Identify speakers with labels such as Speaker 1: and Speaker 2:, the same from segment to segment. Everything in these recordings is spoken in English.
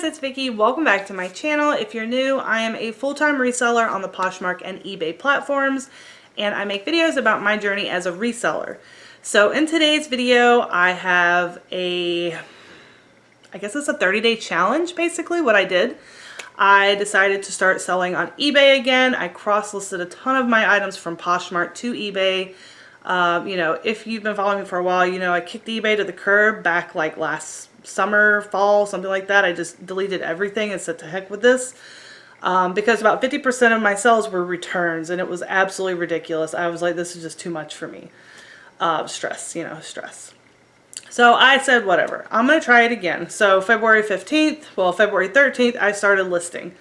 Speaker 1: it's Vicky. Welcome back to my channel. If you're new, I am a full-time reseller on the Poshmark and eBay platforms, and I make videos about my journey as a reseller. So in today's video, I have I guess it's a 30-day challenge, basically, what I did. I decided to start selling on eBay again. I cross-listed a ton of my items from Poshmark to eBay. You know, if you've been following me for a while, you know I kicked eBay to the curb back like last summer, fall, something like that. I just deleted everything and said to heck with this, because about 50% of my sales were returns, and it was absolutely ridiculous. I was like, this is just too much for me. Stress, you know, stress. So I said, whatever, I'm going to try it again. So February 15th, well, February 13th, I started listing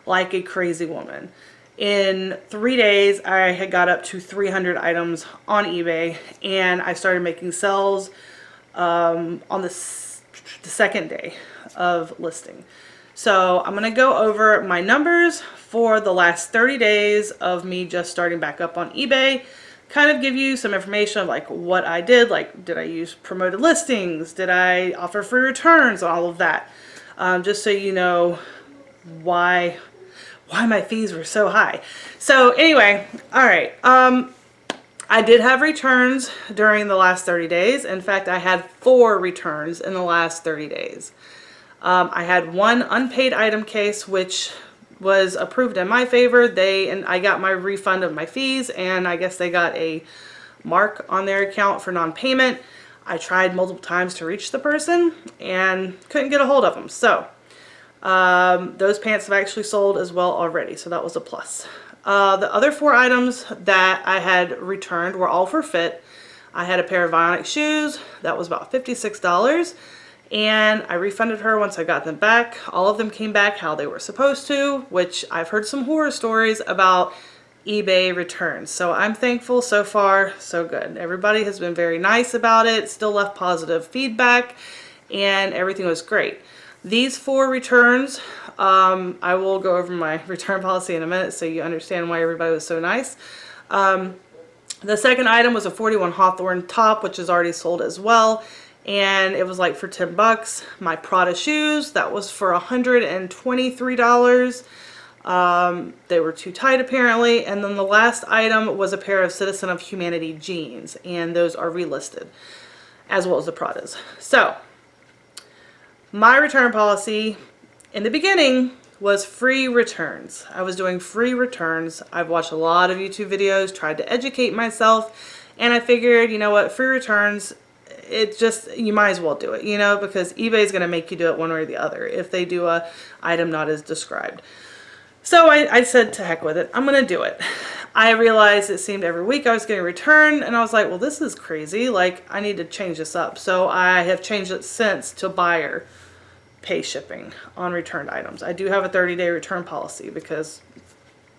Speaker 1: like a crazy woman. In 3 days, I had got up to 300 items on eBay, and I started making sales on the second day of listing. So I'm going to go over my numbers for the last 30 days of me just starting back up on eBay. Kind of give you some information of like what I did, like did I use promoted listings, did I offer free returns, all of that, just so you know why my fees were so high. So anyway, all right, I did have returns during the last 30 days. In fact, I had 4 returns in the last 30 days. I had 1 unpaid item case, which was approved in my favor. And I got my refund of my fees, and I guess they got a mark on their account for non-payment. I tried multiple times to reach the person and couldn't get a hold of them. So those pants have actually sold as well already, so that was a plus. The other 4 items that I had returned were all for fit. I had a pair of Vionic shoes that was about $56, and I refunded her once I got them back. All of them came back how they were supposed to, which I've heard some horror stories about eBay returns. So I'm thankful. So far, so good. Everybody has been very nice about it, still left positive feedback, and everything was great. These 4 returns, I will go over my return policy in a minute so you understand why everybody was so nice. The second item was a 41 Hawthorne top, which is already sold as well, and it was like for 10 bucks. My Prada shoes, that was for $123. They were too tight apparently. And then the last item was a pair of Citizen of Humanity jeans, and those are relisted, as well as the Pradas. So my return policy in the beginning was free returns. I was doing free returns. I've watched a lot of YouTube videos, tried to educate myself, and I figured, you know what, free returns, it just, you might as well do it, you know, because eBay is going to make you do it one way or the other if they do a item not as described. So I said to heck with it, I'm going to do it. I realized it seemed every week I was getting a return, and I was like, well, this is crazy. Like, I need to change this up. So I have changed it since to buyer pay shipping on returned items. I do have a 30-day return policy because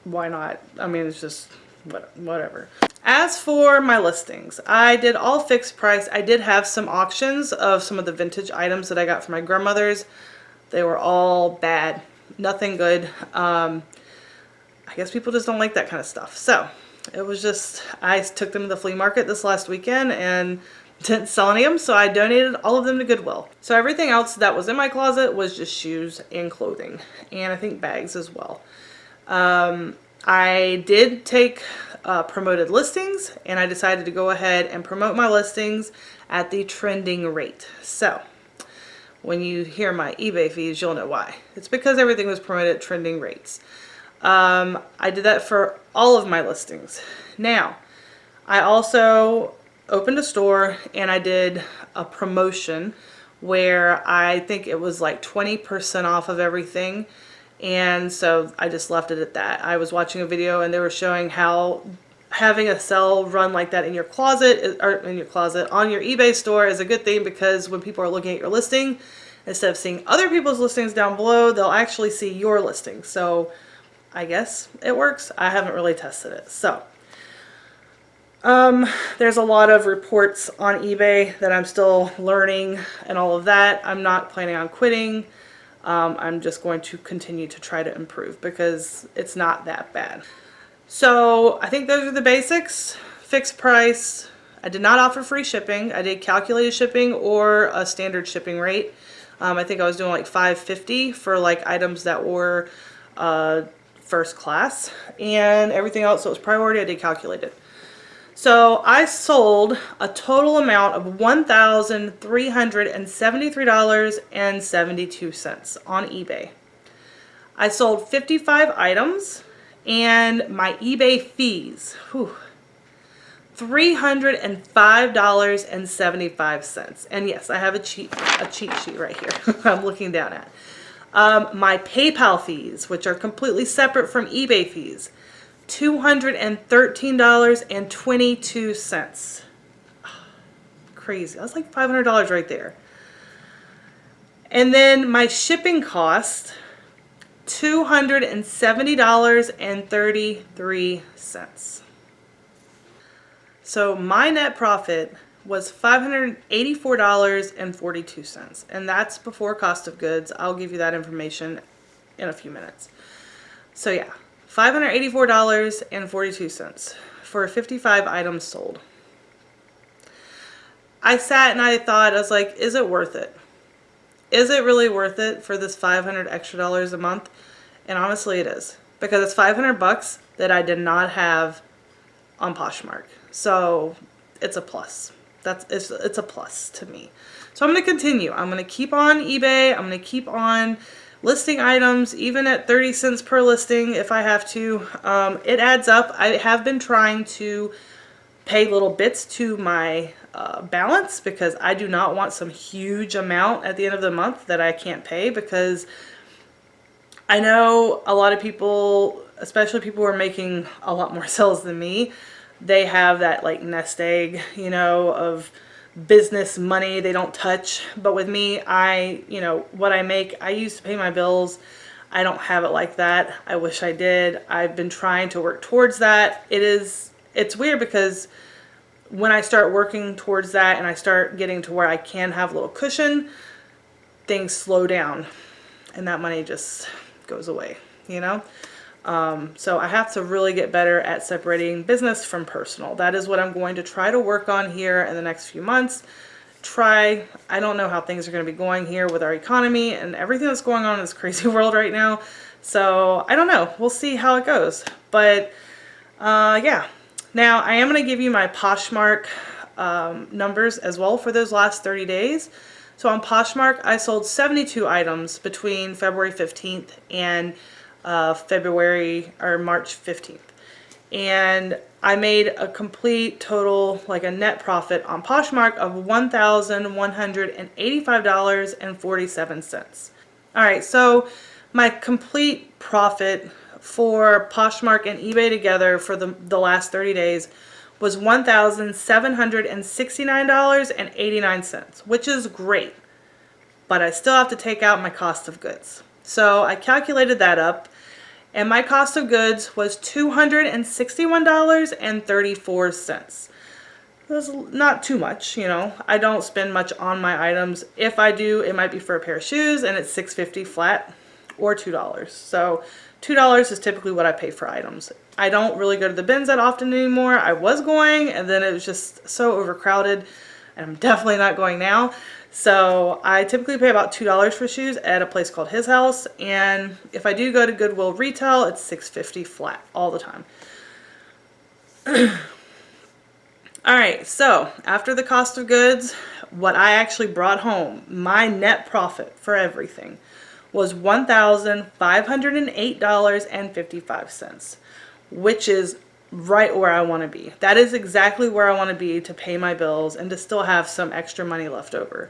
Speaker 1: why not? I mean, it's just whatever. As for my listings, I did all fixed price. I did have some auctions of some of the vintage items that I got from my grandmother's. They were all bad, nothing good. I guess people just don't like that kind of stuff. So it was just, I took them to the flea market this last weekend and didn't sell any of them, so I donated all of them to Goodwill. So everything else that was in my closet was just shoes and clothing, and I think bags as well. I did take promoted listings, and I decided to go ahead and promote my listings at the trending rate. So when you hear my eBay fees, you'll know why. It's because everything was promoted at trending rates. I did that for all of my listings. Now, I also opened a store, and I did a promotion where I think it was like 20% off of everything, and so I just left it at that. I was watching a video, and they were showing how having a sale run like that in your closet, or on your eBay store, is a good thing, because when people are looking at your listing, instead of seeing other people's listings down below, they'll actually see your listing. So I guess it works. I haven't really tested it. So there's a lot of reports on eBay that I'm still learning and all of that. I'm not planning on quitting. I'm just going to continue to try to improve because it's not that bad. So I think those are the basics. Fixed price. I did not offer free shipping. I did calculated shipping or a standard shipping rate. I think I was doing like $5.50 for like items that were first class, and everything else that was priority I did calculate it. So I sold a total amount of $1,373.72 on eBay. I sold 55 items, and my eBay fees, $305.75. And yes, I have a cheat sheet right here I'm looking down at. My PayPal fees, which are completely separate from eBay fees, $213.22. Crazy. That's like $500 right there. And then my shipping cost, $270.33. So my net profit was $584.42, and that's before cost of goods. I'll give you that information in a few minutes. So yeah, $584.42 for 55 items sold. I sat and I thought, I was like, is it worth it? Is it really worth it for this $500 extra a month? And honestly it is, because it's $500 that I did not have on Poshmark. So it's a plus. It's a plus to me. So I'm going to continue. I'm going to keep on eBay. I'm going to keep on listing items, even at 30 cents per listing if I have to. It adds up. I have been trying to pay little bits to my balance, because I do not want some huge amount at the end of the month that I can't pay, because I know a lot of people, especially people who are making a lot more sales than me, they have that like nest egg, you know, of business money they don't touch. But with me, what I make, I use to pay my bills. I don't have it like that. I wish I did. I've been trying to work towards that. It's weird, because when I start working towards that and I start getting to where I can have a little cushion, things slow down and that money just goes away, you know? So I have to really get better at separating business from personal. That is what I'm going to try to work on here in the next few months. I don't know how things are going to be going here with our economy and everything that's going on in this crazy world right now. So I don't know. We'll see how it goes. But yeah. Now I am going to give you my Poshmark numbers as well for those last 30 days. So on Poshmark, I sold 72 items between February 15th and February or March 15th. And I made a complete total, like a net profit on Poshmark of $1,185.47. All right, so my complete profit for Poshmark and eBay together for the last 30 days was $1,769.89, which is great, but I still have to take out my cost of goods. So I calculated that up, and my cost of goods was $261.34. That's not too much, you know. I don't spend much on my items. If I do, it might be for a pair of shoes, and it's $6.50 flat or $2. So $2 is typically what I pay for items. I don't really go to the bins that often anymore. I was going, and then it was just so overcrowded, and I'm definitely not going now. So I typically pay about $2 for shoes at a place called His House, and if I do go to Goodwill retail, it's $6.50 flat all the time. Alright, so after the cost of goods, what I actually brought home, my net profit for everything, was $1,508.55, which is right where I want to be. That is exactly where I want to be to pay my bills and to still have some extra money left over.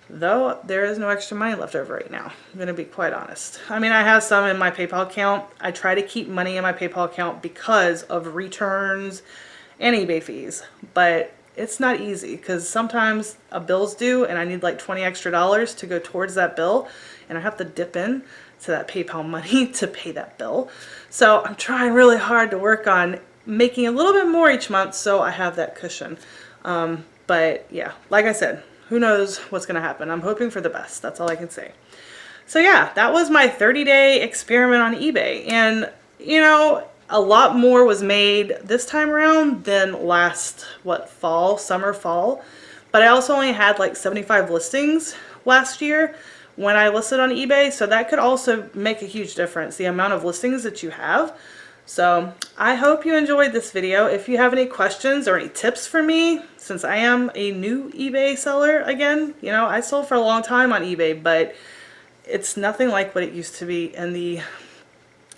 Speaker 1: Though there is no extra money left over right now, I'm going to be quite honest. I mean, I have some in my PayPal account. I try to keep money in my PayPal account because of returns and eBay fees, but it's not easy, because sometimes a bill's due and I need like $20 extra to go towards that bill, and I have to dip in to that PayPal money to pay that bill. So I'm trying really hard to work on making a little bit more each month so I have that cushion. But yeah, like I said, who knows what's going to happen. I'm hoping for the best. That's all I can say. So yeah, that was my 30-day experiment on eBay. And you know, a lot more was made this time around than last, summer, fall. But I also only had like 75 listings last year, when I listed on eBay. So that could also make a huge difference, the amount of listings that you have. So I hope you enjoyed this video. If you have any questions or any tips for me, since I am a new eBay seller again, you know, I sold for a long time on eBay, but it's nothing like what it used to be in the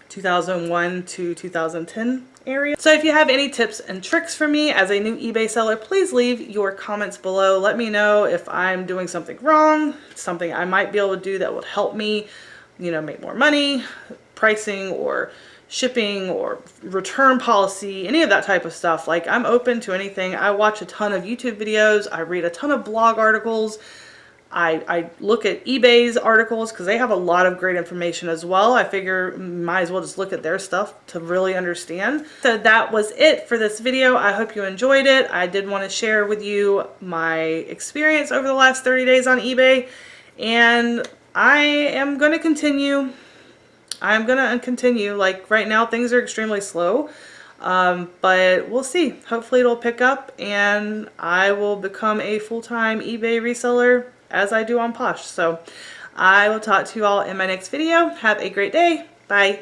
Speaker 1: 2001 to 2010 area. So if you have any tips and tricks for me as a new eBay seller, please leave your comments below. Let me know if I'm doing something wrong, something I might be able to do that would help me, you know, make more money, pricing or shipping or return policy, any of that type of stuff. Like, I'm open to anything. I watch a ton of YouTube videos. I read a ton of blog articles. I look at eBay's articles because they have a lot of great information as well. I figure might as well just look at their stuff to really understand. So that was it for this video. I hope you enjoyed it. I did want to share with you my experience over the last 30 days on eBay, and I am going to continue. I'm going to continue. Like, right now things are extremely slow. But we'll see. Hopefully it'll pick up and I will become a full-time eBay reseller as I do on Posh. So I will talk to you all in my next video. Have a great day. Bye.